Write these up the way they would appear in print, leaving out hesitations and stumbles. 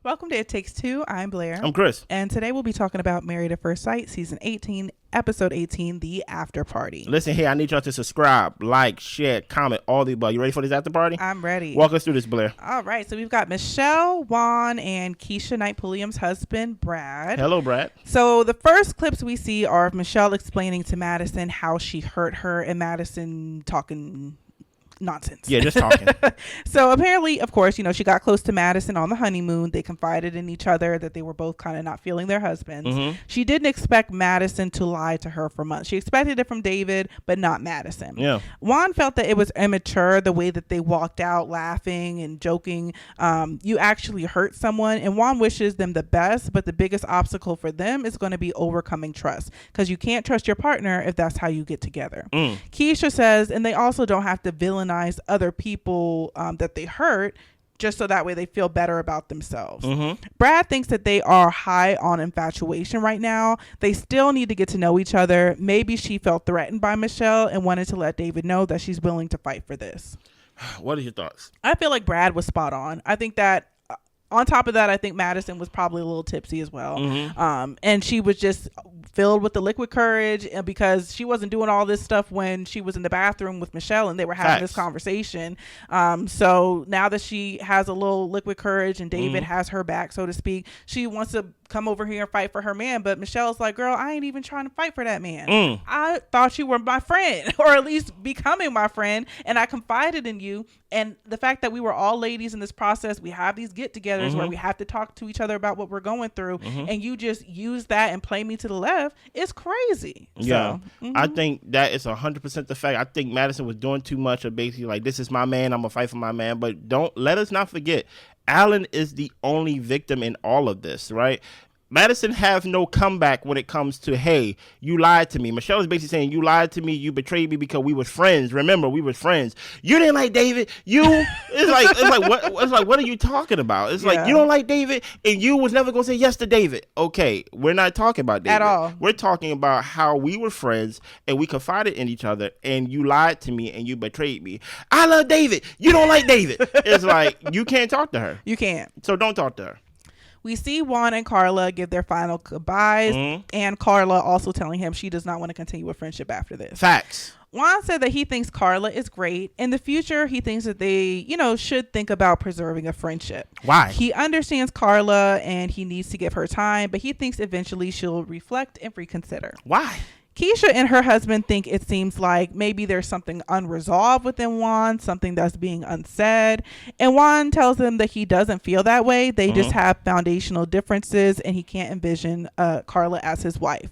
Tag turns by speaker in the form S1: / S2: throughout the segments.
S1: Welcome to It Takes Two. I'm Blair.
S2: I'm Chris.
S1: And today we'll be talking about Married at First Sight, Season 18, Episode 18, The Afterparty.
S2: Listen here, I need y'all to subscribe, like, share, comment, all the above. You ready for this after party?
S1: I'm ready.
S2: Walk us through this, Blair.
S1: All right, so we've got Michelle, Juan, and Keisha Knight Pulliam's husband, Brad.
S2: Hello, Brad.
S1: So the first clips we see are of Michelle explaining to Madison how she hurt her, and Madison talking nonsense.
S2: Yeah, just talking.
S1: So apparently, of course, she got close to Madison on the honeymoon. They confided in each other that they were both kind of not feeling their husbands.
S2: Mm-hmm.
S1: She didn't expect Madison to lie to her for months. She expected it from David, but not Madison.
S2: Yeah.
S1: Juan felt that it was immature the way that they walked out laughing and joking. You actually hurt someone, and Juan wishes them the best, but the biggest obstacle for them is going to be overcoming trust, because you can't trust your partner if that's how you get together. Keisha says, and they also don't have to villainize other people that they hurt, just so that way they feel better about themselves. Brad thinks that they are high on infatuation right now. They still need to get to know each other. Maybe she felt threatened by Michelle and wanted to let David know that she's willing to fight for this.
S2: What are your thoughts?
S1: I feel like Brad was spot on. I think that on top of that, I think Madison was probably a little tipsy as well. And she was just filled with the liquid courage, and because she wasn't doing all this stuff when she was in the bathroom with Michelle and they were having this conversation. So now that she has a little liquid courage and David has her back, so to speak, she wants to come over here and fight for her man. But Michelle's like, girl, I ain't even trying to fight for that man. I thought you were my friend, or at least becoming my friend, and I confided in you. And the fact that we were all ladies in this process, we have these get-togethers where we have to talk to each other about what we're going through, and you just use that and play me to the left, it's crazy.
S2: Yeah.
S1: So,
S2: I think that is 100% the fact. I think Madison was doing too much of basically like, this is my man, I'm gonna fight for my man. But don't let us not forget, Allan is the only victim in all of this, right? Madison have no comeback when it comes to, hey, you lied to me. Michelle is basically saying, you lied to me, you betrayed me because we were friends. Remember, we were friends. You didn't like David. It's like what are you talking about? It's like, you don't like David, and you was never gonna say yes to David. Okay, we're not talking about David
S1: at all.
S2: We're talking about how we were friends and we confided in each other, and you lied to me and you betrayed me. I love David. You don't like David. It's like, you can't talk to her.
S1: You can't.
S2: So don't talk to her.
S1: We see Juan and Carla give their final goodbyes, and Carla also telling him she does not want to continue a friendship after this.
S2: Facts.
S1: Juan said that he thinks Carla is great. In the future, he thinks that they, should think about preserving a friendship.
S2: Why?
S1: He understands Carla and he needs to give her time, but he thinks eventually she'll reflect and reconsider.
S2: Why?
S1: Keisha and her husband think it seems like maybe there's something unresolved within Juan, something that's being unsaid. And Juan tells them that he doesn't feel that way. They just have foundational differences, and he can't envision Carla as his wife.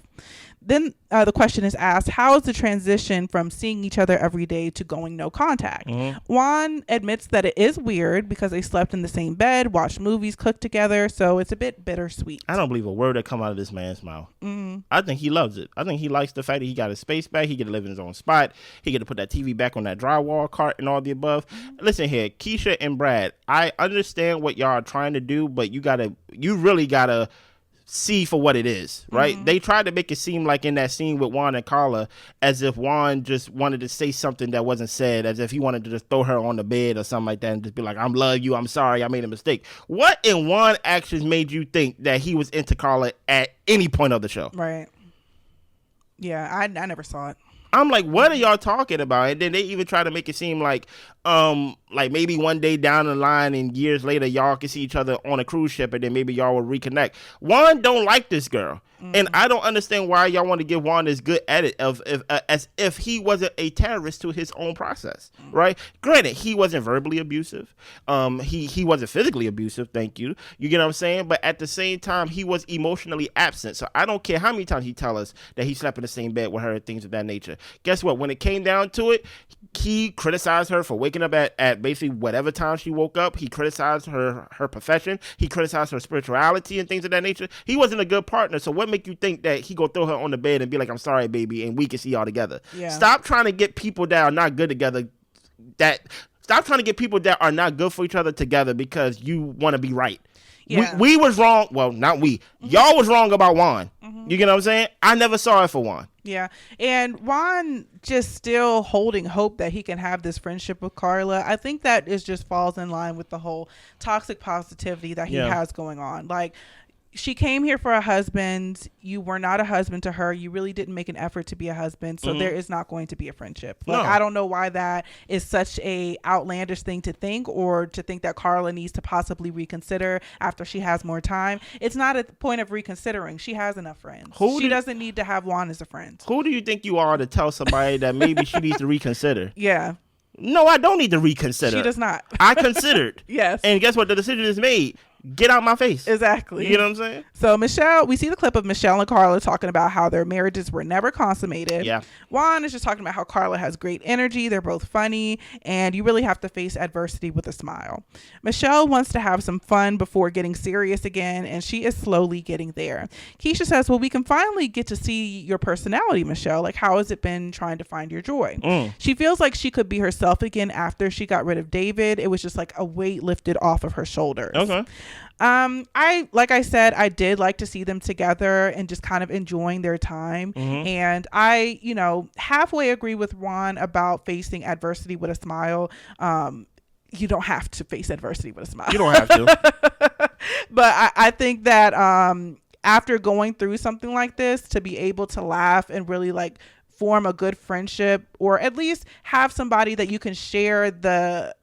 S1: Then the question is asked, how is the transition from seeing each other every day to going no contact? Juan admits that it is weird because they slept in the same bed, watched movies, cooked together, so it's a bit bittersweet.
S2: I don't believe a word that come out of this man's mouth. I think he loves it. I think he likes the fact that he got his space back. He get to live in his own spot. He get to put that TV back on that drywall cart and all the above. Listen here, Keisha and Brad, I understand what y'all are trying to do, but you really gotta see for what it is, right? They tried to make it seem like in that scene with Juan and Carla as if Juan just wanted to say something that wasn't said, as if he wanted to just throw her on the bed or something like that and just be like, I love you, I'm sorry, I made a mistake. What in Juan's actions made you think that he was into Carla at any point of the show?
S1: Right. Yeah, I never saw it.
S2: I'm like, what are y'all talking about? And then they even try to make it seem like maybe one day down the line and years later, y'all can see each other on a cruise ship and then maybe y'all will reconnect. Juan don't like this girl. And I don't understand why y'all want to give Juan this good edit as if he wasn't a terrorist to his own process, right? Granted, he wasn't verbally abusive. He wasn't physically abusive, thank you. You get what I'm saying? But at the same time, he was emotionally absent. So I don't care how many times he tell us that he slept in the same bed with her and things of that nature. Guess what? When it came down to it, he criticized her for waking up at basically whatever time she woke up. He criticized her profession. He criticized her spirituality and things of that nature. He wasn't a good partner. So what make you think that he go throw her on the bed and be like, I'm sorry, baby, and we can see y'all together? Yeah. Stop trying to get people that are not good together. Stop trying to get people that are not good for each other together because you want to be right.
S1: Yeah.
S2: We was wrong. Well, not we. Y'all was wrong about Juan. You get what I'm saying? I never saw it for Juan.
S1: Yeah. And Juan just still holding hope that he can have this friendship with Carla. I think that is just falls in line with the whole toxic positivity that he has going on. Like, she came here for a husband. You were not a husband to her. You really didn't make an effort to be a husband. So there is not going to be a friendship. Like, I don't know why that is such a outlandish thing to think, or to think that Carla needs to possibly reconsider after she has more time. It's not a point of reconsidering. She has enough friends. She doesn't need to have Juan as a friend.
S2: Who do you think you are to tell somebody that maybe she needs to reconsider?
S1: Yeah.
S2: No, I don't need to reconsider.
S1: She does not.
S2: I considered.
S1: Yes.
S2: And guess what? The decision is made. Get out my face.
S1: Exactly.
S2: You know what I'm saying?
S1: So we see the clip of Michelle and Carla talking about how their marriages were never consummated.
S2: Yeah.
S1: Juan is just talking about how Carla has great energy. They're both funny, and you really have to face adversity with a smile. Michelle wants to have some fun before getting serious again, and she is slowly getting there. Keisha says, well, we can finally get to see your personality, Michelle. Like, how has it been trying to find your joy? She feels like she could be herself again after she got rid of David. It was just like a weight lifted off of her shoulders.
S2: Okay.
S1: Like I said, I did like to see them together and just kind of enjoying their time. And I, halfway agree with Juan about facing adversity with a smile. You don't have to face adversity with a smile.
S2: You don't have to.
S1: But I think that after going through something like this, to be able to laugh and really like form a good friendship, or at least have somebody that you can share the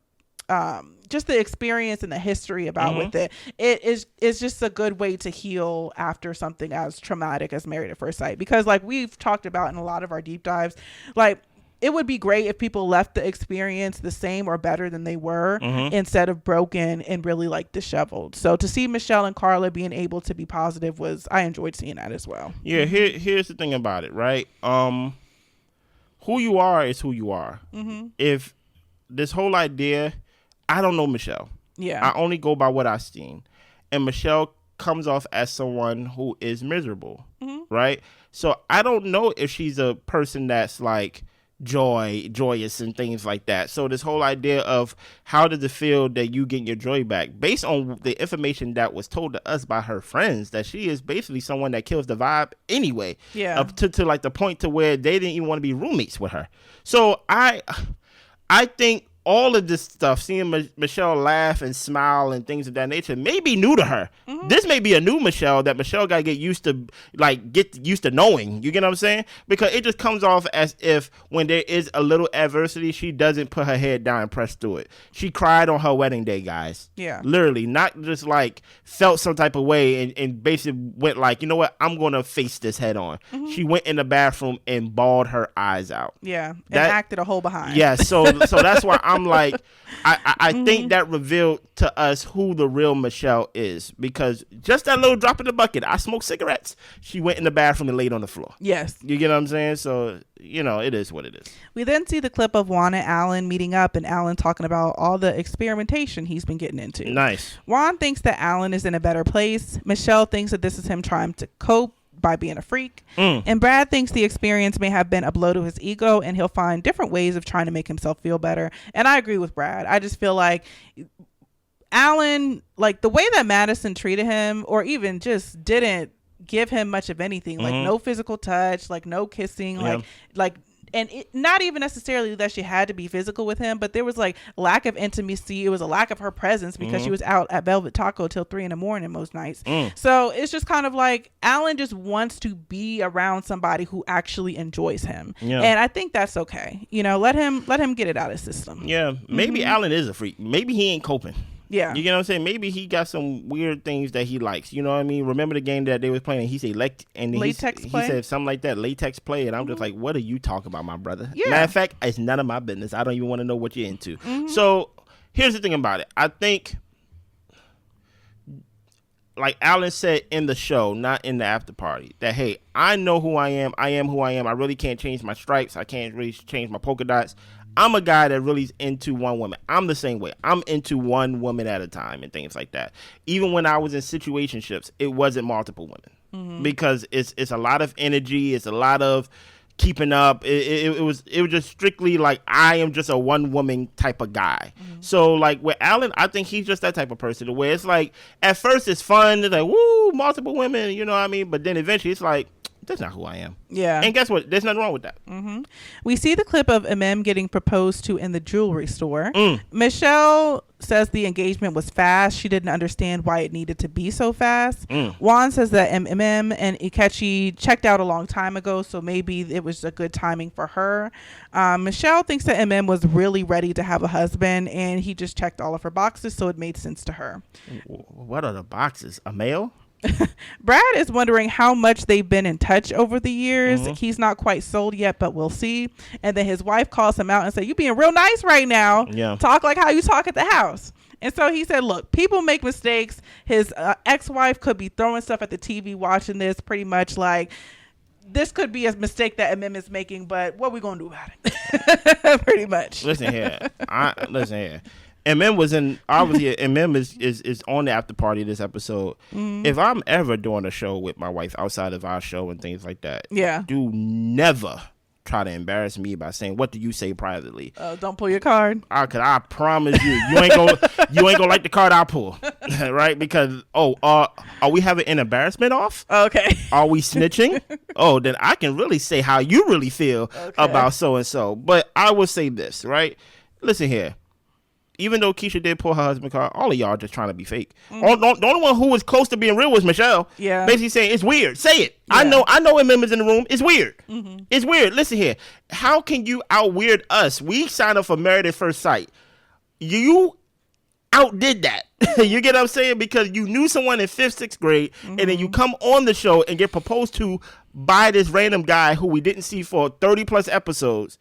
S1: just the experience and the history about with it is just a good way to heal after something as traumatic as Married at First Sight. Because like we've talked about in a lot of our deep dives, like it would be great if people left the experience the same or better than they were, instead of broken and really like disheveled. So to see Michelle and Carla being able to be positive I enjoyed seeing that as well.
S2: Yeah, here's the thing about it, right? Who you are is who you are. If this whole idea, I don't know Michelle.
S1: Yeah.
S2: I only go by what I've seen. And Michelle comes off as someone who is miserable, right? So I don't know if she's a person that's like joyous and things like that. So this whole idea of how does it feel that you get your joy back, based on the information that was told to us by her friends, that she is basically someone that kills the vibe anyway.
S1: Yeah.
S2: Up to like the point to where they didn't even want to be roommates with her. So I think all of this stuff, seeing Michelle laugh and smile and things of that nature, may be new to her. This may be a new Michelle that Michelle got to get used to knowing. You get what I'm saying? Because it just comes off as if when there is a little adversity, she doesn't put her head down and press through it. She cried on her wedding day, guys.
S1: Yeah.
S2: Literally, not just like felt some type of way and basically went like, you know what, I'm going to face this head on. She went in the bathroom and bawled her eyes out.
S1: Yeah. And acted a hole behind.
S2: Yeah. So that's why I'm like, I think that revealed to us who the real Michelle is, because just that little drop in the bucket, I smoke cigarettes, she went in the bathroom and laid on the floor.
S1: Yes.
S2: You get what I'm saying? So, it is what it is.
S1: We then see the clip of Juan and Allan meeting up, and Allan talking about all the experimentation he's been getting into.
S2: Nice.
S1: Juan thinks that Allan is in a better place. Michelle thinks that this is him trying to cope by being a freak. And Brad thinks the experience may have been a blow to his ego, and he'll find different ways of trying to make himself feel better. And I agree with Brad. I just feel like Allan, like the way that Madison treated him, or even just didn't give him much of anything, like no physical touch, like no kissing, and not even necessarily that she had to be physical with him, but there was like lack of intimacy. It was a lack of her presence because she was out at Velvet Taco till 3 a.m. most nights. So it's just kind of like Allan just wants to be around somebody who actually enjoys him. And I think that's okay. Let him get it out of his system.
S2: Yeah. Maybe Allan is a freak. Maybe he ain't coping.
S1: Yeah.
S2: You get what I'm saying? Maybe he got some weird things that he likes. You know what I mean? Remember the game that they was playing? He said
S1: latex play?
S2: He said something like that, latex play. And I'm just like, what are you talking about, my brother?
S1: Yeah.
S2: Matter of fact, it's none of my business. I don't even want to know what you're into. So here's the thing about it. I think, like Allan said in the show, not in the after party, that, hey, I know who I am. I am who I am. I really can't change my stripes. I can't really change my polka dots. I'm a guy that really is into one woman. I'm the same way. I'm into one woman at a time and things like that. Even when I was in situationships, it wasn't multiple women because it's a lot of energy. It's a lot of keeping up. It was just strictly like, I am just a one woman type of guy. So like with Allan, I think he's just that type of person where it's like at first it's fun, it's like woo, multiple women, you know what I mean, but then eventually it's like, that's not who I am.
S1: Yeah.
S2: And guess what? There's nothing wrong with that.
S1: We see the clip of getting proposed to in the jewelry store. Michelle says the engagement was fast. She didn't understand why it needed to be so fast. Juan says that and Ikechi checked out a long time ago, so maybe it was a good timing for her. Michelle thinks that was really ready to have a husband, and he just checked all of her boxes, so it made sense to her.
S2: What are the boxes? A male?
S1: Brad is wondering how much they've been in touch over the years. He's not quite sold yet, but we'll see. And then his wife calls him out and said, "You being real nice right now.
S2: Yeah.
S1: Talk like how you talk at the house." And so he said, look, people make mistakes. His ex-wife could be throwing stuff at the TV watching this, pretty much like, this could be a mistake that is making, but what are we going to do about it? Pretty much.
S2: Listen here. Was in, obviously, is on the after party this episode. If I'm ever doing a show with my wife outside of our show and things like that, do never try to embarrass me by saying, what do you say privately?
S1: Don't pull your card.
S2: Cause I promise you ain't gonna like the card I pull. Right? Because are we having an embarrassment off?
S1: Okay.
S2: Are we snitching? Then I can really say how you really feel about so and so. But I will say this, right? Listen here. Even though Keisha did pull her husband card, all of y'all just trying to be fake. The only one who was close to being real was Michelle. Yeah. Basically saying, it's weird. Say it. Yeah. I know when members in the room. It's weird. It's weird. Listen here. How can you out weird us? We signed up for Married at First Sight. You outdid that. You get what I'm saying? Because you knew someone in 5th, 6th grade, and then you come on the show and get proposed to by this random guy who we didn't see for 30 plus episodes.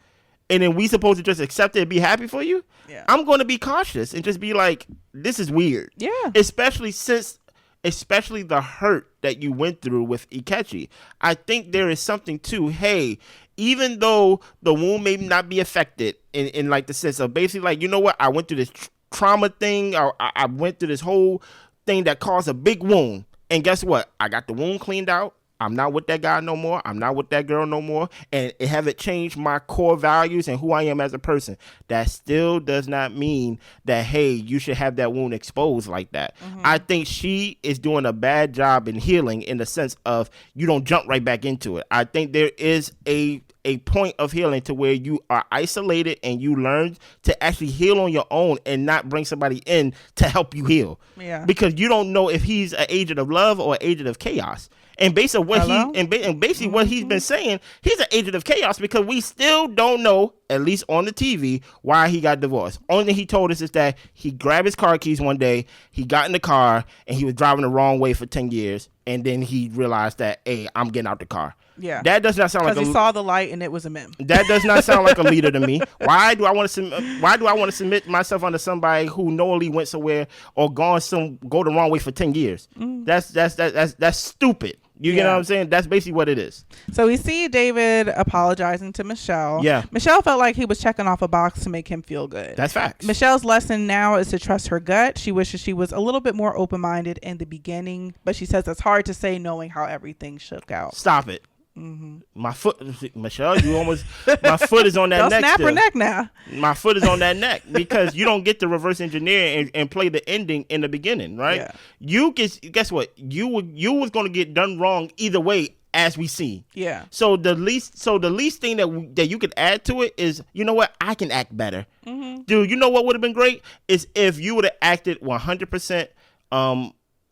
S2: And then we supposed to just accept it and be happy for you? Yeah. I'm going to be cautious and just be like, this is weird. Yeah. Especially the hurt that you went through with Ikechi. I think there is something to, hey, even though the wound may not be affected in like the sense of basically like, you know what? I went through this trauma thing. I went through this whole thing that caused a big wound. And guess what? I got the wound cleaned out. I'm not with that guy no more. I'm not with that girl no more. And it haven't changed my core values and who I am as a person. That still does not mean that, hey, you should have that wound exposed like that. I think she is doing a bad job in healing in the sense of you don't jump right back into it. I think there is a point of healing to where you are isolated and you learn to actually heal on your own and not bring somebody in to help you heal. Yeah. Because you don't know if he's an agent of love or an agent of chaos. And based on what basically what he's been saying, he's an agent of chaos because we still don't know, at least on the TV, why he got divorced. Only thing he told us is that he grabbed his car keys one day, he got in the car, and he was driving the wrong way for 10 years. And then he realized that, hey, I'm getting out the car. Yeah. That does not sound like
S1: because he saw the light and it was a meme.
S2: That does not sound like a leader to me. Why do I want to submit myself under somebody who knowingly went somewhere or go the wrong way for 10 years? That's stupid. You get what I'm saying? That's basically what it is.
S1: So we see David apologizing to Michelle. Yeah. Michelle felt like he was checking off a box to make him feel good.
S2: That's facts.
S1: Michelle's lesson now is to trust her gut. She wishes she was a little bit more open-minded in the beginning, but she says it's hard to say knowing how everything shook out.
S2: Stop it. My foot, Michelle, my foot is on that neck.
S1: Don't snap
S2: still.
S1: her neck now.
S2: My foot is on that neck because you don't get to reverse engineer and play the ending in the beginning, right? Yeah. Guess what? You was going to get done wrong either way, as we see. Yeah. So the least thing that you could add to it is, you know what? I can act better, dude. You know what would have been great is if you would have acted 100%.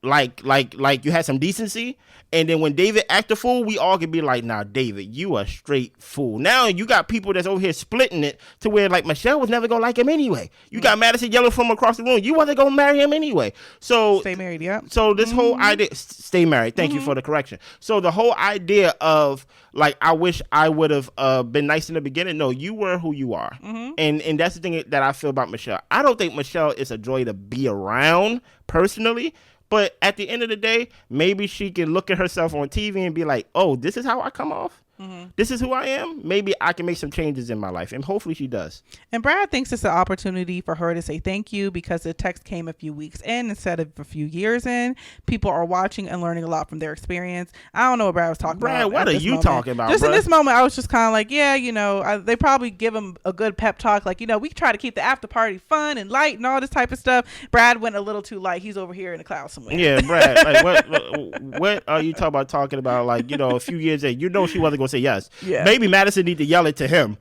S2: Like you had some decency, and then when David act a fool, we all could be like, nah, David, you a straight fool. Now you got people that's over here splitting it to where like Michelle was never gonna like him anyway. You got Madison yelling from across the room. You wasn't gonna marry him anyway. So
S1: stay married, yeah.
S2: So this whole idea, stay married. Thank you for the correction. So the whole idea of like, I wish I would have been nice in the beginning. No, you were who you are, and that's the thing that I feel about Michelle. I don't think Michelle is a joy to be around personally. But at the end of the day, maybe she can look at herself on TV and be like, oh, this is how I come off. This is who I am. Maybe I can make some changes in my life, and hopefully she does.
S1: And Brad thinks it's an opportunity for her to say thank you because the text came a few weeks in instead of a few years in. People are watching and learning a lot from their experience. I don't know what Brad was talking about.
S2: Brad, what are you talking about?
S1: Just in this moment, I was just kind of like, yeah, they probably give him a good pep talk. Like, we try to keep the after party fun and light and all this type of stuff. Brad went a little too light. He's over here in the clouds somewhere.
S2: Yeah, Brad, like what are you talking about? Like, a few years in, she wasn't going to say yes.
S1: Yeah.
S2: Maybe Madison need to yell it to him.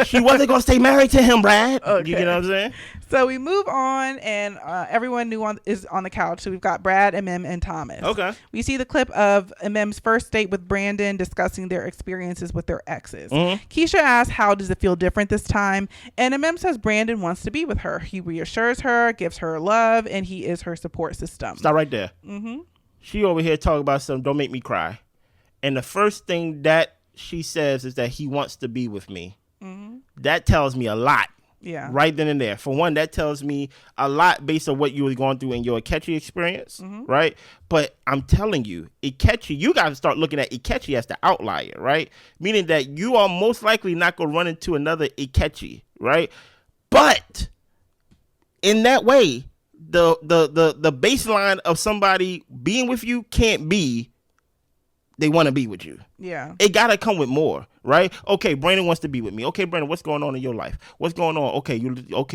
S2: She wasn't going to stay married to him, Brad.
S1: Okay.
S2: You know what I'm saying?
S1: So we move on, and everyone is on the couch. So we've got Brad, Mem, and Thomas.
S2: Okay.
S1: We see the clip of Mem's first date with Brandon discussing their experiences with their exes. Keisha asks, how does it feel different this time? And Mem says Brandon wants to be with her. He reassures her, gives her love, and he is her support system.
S2: Stop right there. She over here talking about something, don't make me cry. And the first thing that she says is that he wants to be with me. That tells me a lot.
S1: Yeah.
S2: Right then and there. For one, that tells me a lot based on what you were going through in your Ikechi experience, right? But I'm telling you, Ikechi, you got to start looking at Ikechi as the outlier, right? Meaning that you are most likely not going to run into another Ikechi, right? But in that way, the baseline of somebody being with you can't be they want to be with you.
S1: Yeah.
S2: It got to come with more, right? Okay, Brandon wants to be with me. Okay, Brandon, what's going on in your life? What's going on? Okay,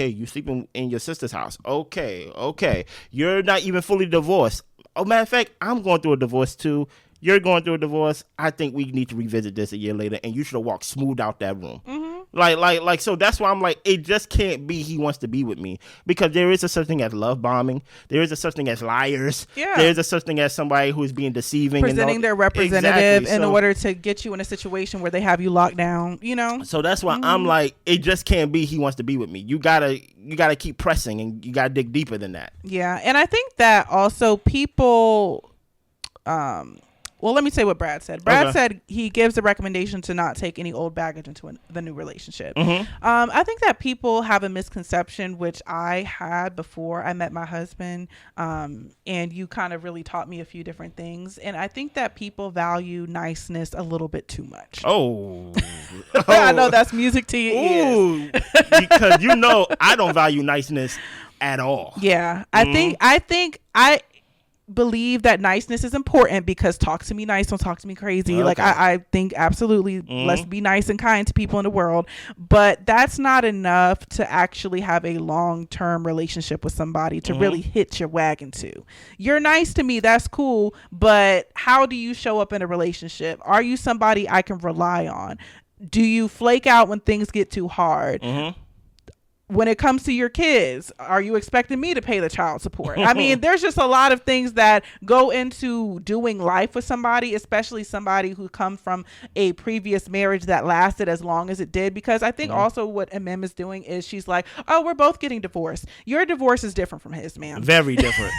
S2: you sleeping in your sister's house. Okay. You're not even fully divorced. Oh, matter of fact, I'm going through a divorce too. You're going through a divorce. I think we need to revisit this a year later, and you should have walked smooth out that room. Like, so that's why I'm like, it just can't be he wants to be with me, because there is a such thing as love bombing. There is a such thing as liars.
S1: Yeah.
S2: There is a such thing as somebody who is being deceiving.
S1: Presenting their representative in order to get you in a situation where they have you locked down,
S2: So that's why I'm like, it just can't be he wants to be with me. You gotta keep pressing, and you gotta dig deeper than that.
S1: Yeah. And I think that also people, well, let me say what Brad said. Brad said he gives a recommendation to not take any old baggage into the new relationship. I think that people have a misconception, which I had before I met my husband, and you kind of really taught me a few different things. And I think that people value niceness a little bit too much. I know that's music to your ears.
S2: Because I don't value niceness at all.
S1: Yeah, I think I believe that niceness is important, because talk to me nice, don't talk to me crazy.
S2: Okay.
S1: Like I think absolutely let's be nice and kind to people in the world, but that's not enough to actually have a long-term relationship with somebody to really hitch your wagon to. You're nice to me, that's cool, but how do you show up in a relationship? Are you somebody I can rely on? Do you flake out when things get too hard? When it comes to your kids, are you expecting me to pay the child support? I mean, there's just a lot of things that go into doing life with somebody, especially somebody who comes from a previous marriage that lasted as long as it did. Because I think also what Mem is doing is she's like, oh, we're both getting divorced. Your divorce is different from his, man.
S2: Very different.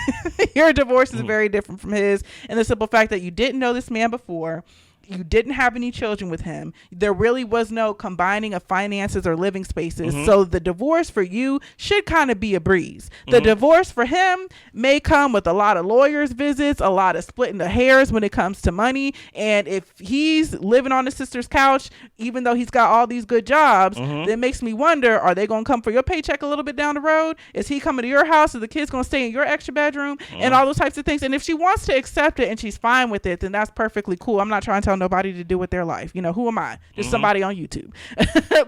S1: Your divorce is very different from his. And the simple fact that you didn't know this man before, you didn't have any children with him, there really was no combining of finances or living spaces. So the divorce for you should kind of be a breeze. The divorce for him may come with a lot of lawyers' visits, a lot of splitting the hairs when it comes to money. And if he's living on his sister's couch, even though he's got all these good jobs, that makes me wonder, are they going to come for your paycheck a little bit down the road? Is he coming to your house? Is the kids going to stay in your extra bedroom? And all those types of things. And if she wants to accept it and she's fine with it, then that's perfectly cool. I'm not trying to tell nobody to do with their life. Who am I? Just somebody on YouTube.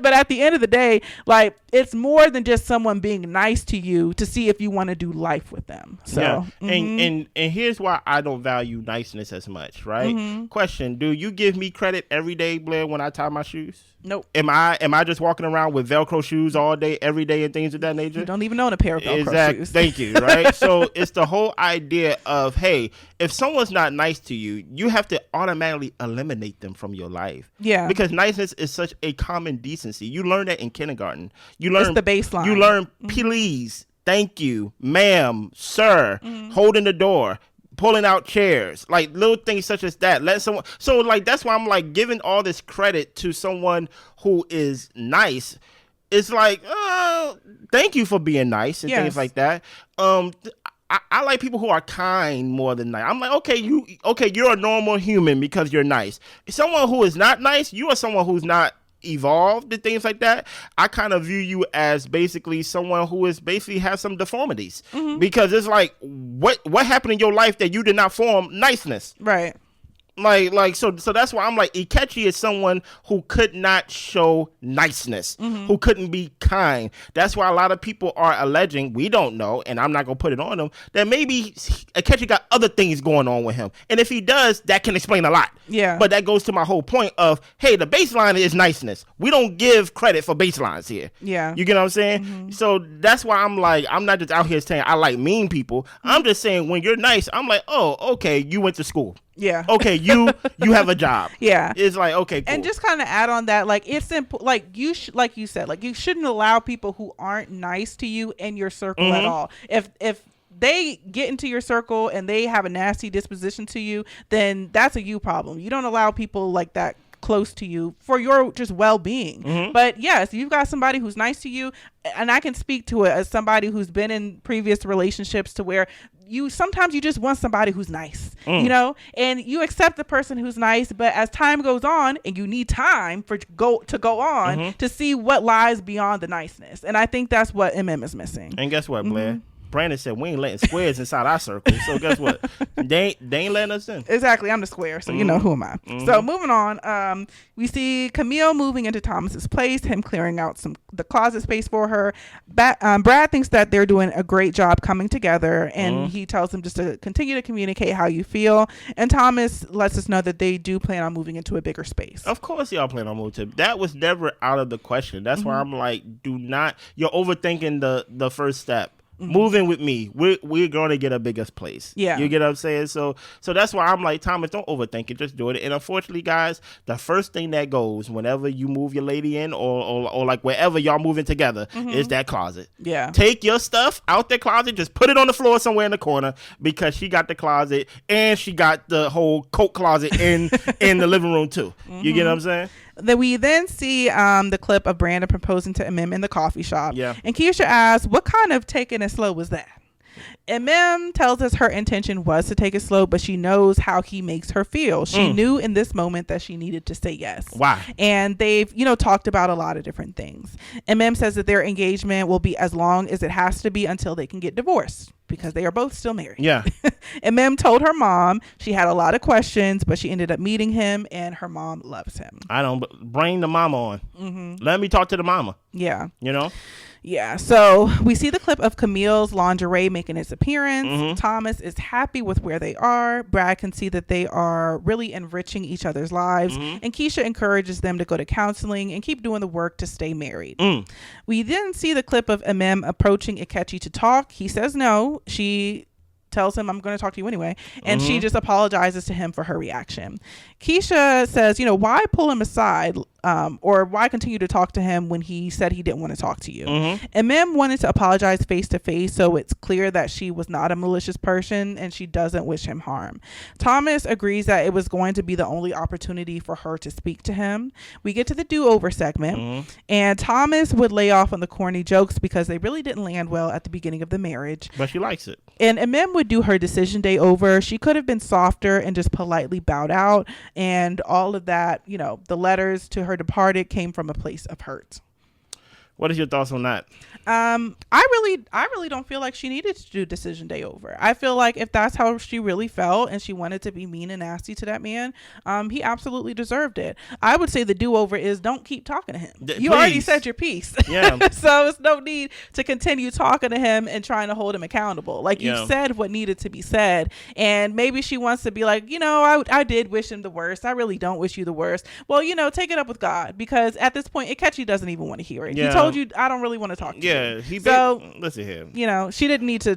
S1: But at the end of the day, like, it's more than just someone being nice to you to see if you want to do life with them. So
S2: and here's why I don't value niceness as much, right? Question: do you give me credit every day, Blair, when I tie my shoes?
S1: Nope.
S2: Am I just walking around with Velcro shoes all day, every day, and things of that nature?
S1: You don't even own a pair of Velcro shoes.
S2: Thank you. Right. So it's the whole idea of, hey, if someone's not nice to you, you have to automatically eliminate them from your life.
S1: Yeah.
S2: Because niceness is such a common decency. You learn that in kindergarten. You learn
S1: it's the baseline.
S2: You learn please, thank you, ma'am, sir, holding the door, pulling out chairs, like little things such as that. Let someone. So like that's why I'm like giving all this credit to someone who is nice. It's like, thank you for being nice and things like that. I like people who are kind more than nice. I'm like, you're a normal human because you're nice. Someone who is not nice, you are someone who's not evolved and things like that. I kind of view you as basically someone who is basically has some deformities, because it's like, what happened in your life that you did not form niceness,
S1: right?
S2: So that's why I'm like, Ikechi is someone who could not show niceness, who couldn't be kind. That's why a lot of people are alleging, we don't know, and I'm not gonna put it on him, that maybe Ikechi got other things going on with him. And if he does, that can explain a lot.
S1: Yeah.
S2: But that goes to my whole point of, hey, the baseline is niceness. We don't give credit for baselines here.
S1: Yeah.
S2: You get what I'm saying? So that's why I'm like, I'm not just out here saying I like mean people. I'm just saying when you're nice, I'm like, oh, okay, you went to school.
S1: Yeah.
S2: Okay, you have a job.
S1: Yeah.
S2: It's like, okay, cool.
S1: And just kind of add on that, like, it's simple. Like, like you said, like, you shouldn't allow people who aren't nice to you in your circle at all. If they get into your circle and they have a nasty disposition to you, then that's a you problem. You don't allow people like that close to you for your just well-being. But yes, you've got somebody who's nice to you, and I can speak to it as somebody who's been in previous relationships to where sometimes you just want somebody who's nice, you know, and you accept the person who's nice, but as time goes on and you need time to go on to see what lies beyond the niceness. And I think that's what MM is missing.
S2: And guess what, Blair? Brandon said we ain't letting squares inside our circle. So guess what? They ain't letting us in.
S1: Exactly. I'm the square. So you know, who am I? So moving on, we see Camille moving into Thomas's place, him clearing out the closet space for her. Brad thinks that they're doing a great job coming together, and he tells him just to continue to communicate how you feel. And Thomas lets us know that they do plan on moving into a bigger space.
S2: Of course y'all plan on moving to. That was never out of the question. That's why I'm like, you're overthinking the first step. Moving with me, we're going to get a bigger place. Yeah, you get what I'm saying. So that's why I'm like, Thomas, don't overthink it, just do it. And unfortunately, guys, the first thing that goes whenever you move your lady in, or like wherever y'all moving together, is that closet. Yeah, take your stuff out the closet, just put it on the floor somewhere in the corner, because she got the closet and she got the whole coat closet in the living room too. You get what I'm saying?
S1: We then see the clip of Brandon proposing to MM in the coffee shop. Yeah. And Keisha asks, what kind of taking it slow was that? MM tells us her intention was to take it slow, but she knows how he makes her feel. She knew in this moment that she needed to say yes. Wow. And they've, talked about a lot of different things. MM says that their engagement will be as long as it has to be until they can get divorced, because they are both still married. Yeah. MM told her mom she had a lot of questions, but she ended up meeting him, and her mom loves him.
S2: I don't bring the mama on. Let me talk to the mama. Yeah.
S1: Yeah, so we see the clip of Camille's lingerie making its appearance. Thomas is happy with where they are. Brad can see that they are really enriching each other's lives. And Keisha encourages them to go to counseling and keep doing the work to stay married. We then see the clip of MM approaching Ikechi to talk. He says no. She tells him, I'm going to talk to you anyway. And she just apologizes to him for her reaction. Keisha says, why pull him aside? Or why continue to talk to him when he said he didn't want to talk to you? And Mim wanted to apologize face to face, so it's clear that she was not a malicious person and she doesn't wish him harm. Thomas agrees that it was going to be the only opportunity for her to speak to him. We get to the do-over segment, and Thomas would lay off on the corny jokes because they really didn't land well at the beginning of the marriage.
S2: But she likes it.
S1: And Mim would do her decision day over. She could have been softer and just politely bowed out, and all of that, the letters to her departed came from a place of hurt.
S2: What is your thoughts on that?
S1: I really don't feel like she needed to do decision day over. I feel like if that's how she really felt and she wanted to be mean and nasty to that man, he absolutely deserved it. I would say the do-over is don't keep talking to him. You already said your piece. Yeah. So it's no need to continue talking to him and trying to hold him accountable. Like, you said what needed to be said, and maybe she wants to be like, I did wish him the worst. I really don't wish you the worst. Well, take it up with God, because at this point, Ikechi doesn't even want to hear it. Yeah. He told you, I don't really want to talk to you.
S2: Listen here.
S1: She didn't need to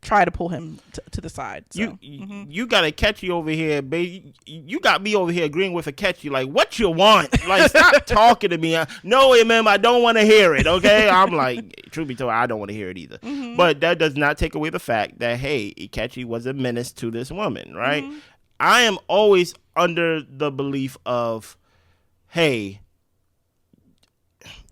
S1: try to pull him to the side. So.
S2: You got a catchy over here, baby. You got me over here agreeing with a catchy. Like, what you want? Like, stop talking to me. No, MM, I don't want to hear it. Okay, I'm like, truth be told, I don't want to hear it either. But that does not take away the fact that, hey, Ikechi was a menace to this woman, right? I am always under the belief of, hey,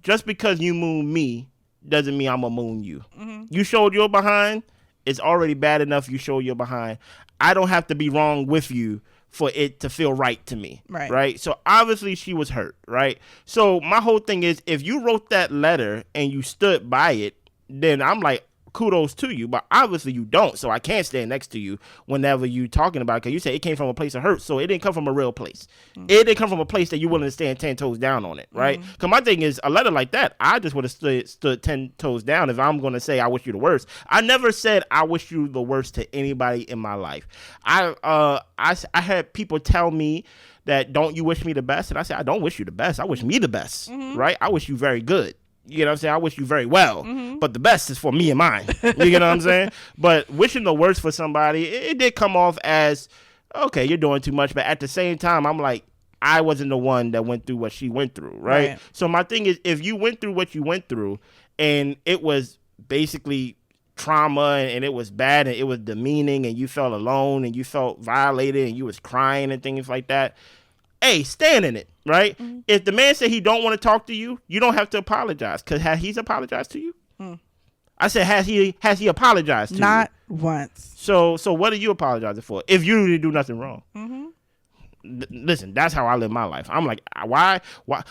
S2: just because you moon me doesn't mean I'm gonna moon you. You showed your behind. It's already bad enough you show you're behind. I don't have to be wrong with you for it to feel right to me. Right. So obviously she was hurt. Right. So my whole thing is, if you wrote that letter and you stood by it, then I'm like, kudos to you, but obviously you don't, so I can't stand next to you whenever you talking about it, because you say it came from a place of hurt, so it didn't come from a real place. It didn't come from a place that you're willing to stand 10 toes down on it, right? Because my thing is, a letter like that, I just would have stood 10 toes down if I'm going to say I wish you the worst. I never said I wish you the worst to anybody in my life. I had people tell me that, don't you wish me the best? And I said, I don't wish you the best. I wish me the best, right? I wish you very good. You know what I'm saying? I wish you very well, but the best is for me and mine. You know what I'm saying? But wishing the worst for somebody, it did come off as, okay, you're doing too much. But at the same time, I'm like, I wasn't the one that went through what she went through, right? So my thing is, if you went through what you went through and it was basically trauma and it was bad and it was demeaning and you felt alone and you felt violated and you was crying and things like that, hey, stand in it, right? If the man said he don't want to talk to you, you don't have to apologize, because he's apologized to you? I said, has he apologized to you?
S1: Not once.
S2: So what are you apologizing for if you didn't do nothing wrong? Listen, that's how I live my life. I'm like, why?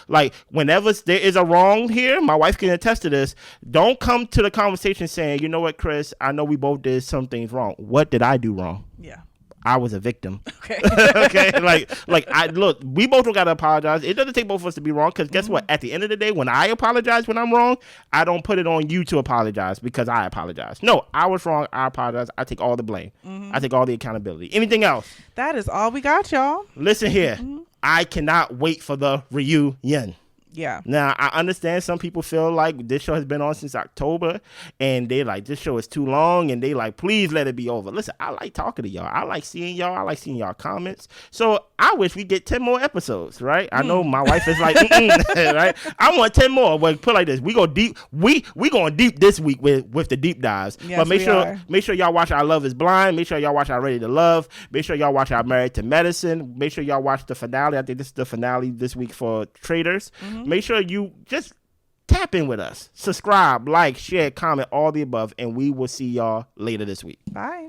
S2: Like, whenever there is a wrong here, my wife can attest to this. Don't come to the conversation saying, you know what, Chris, I know we both did some things wrong. What did I do wrong?
S1: Yeah.
S2: I was a victim.
S1: Okay.
S2: Okay. Look, we both don't gotta apologize. It doesn't take both of us to be wrong, because guess what? At the end of the day, when I apologize when I'm wrong, I don't put it on you to apologize because I apologize. No, I was wrong. I apologize. I take all the blame. I take all the accountability. Anything else?
S1: That is all we got, y'all.
S2: Listen here. I cannot wait for the reunion.
S1: Yeah.
S2: Now, I understand some people feel like this show has been on since October and they like, this show is too long, and they like, please let it be over. Listen, I like talking to y'all. I like seeing y'all. I like seeing y'all comments. So I wish we get 10 more episodes, right? I know my wife is like, right? I want 10 more. But put it like this. We go deep. We going deep this week with the deep dives.
S1: Yes,
S2: but make sure y'all watch our Love is Blind. Make sure y'all watch our Ready to Love. Make sure y'all watch our Married to Medicine. Make sure y'all watch the finale. I think this is the finale this week for Traders. Make sure you just tap in with us. Subscribe, like, share, comment, all the above, and we will see y'all later this week.
S1: Bye.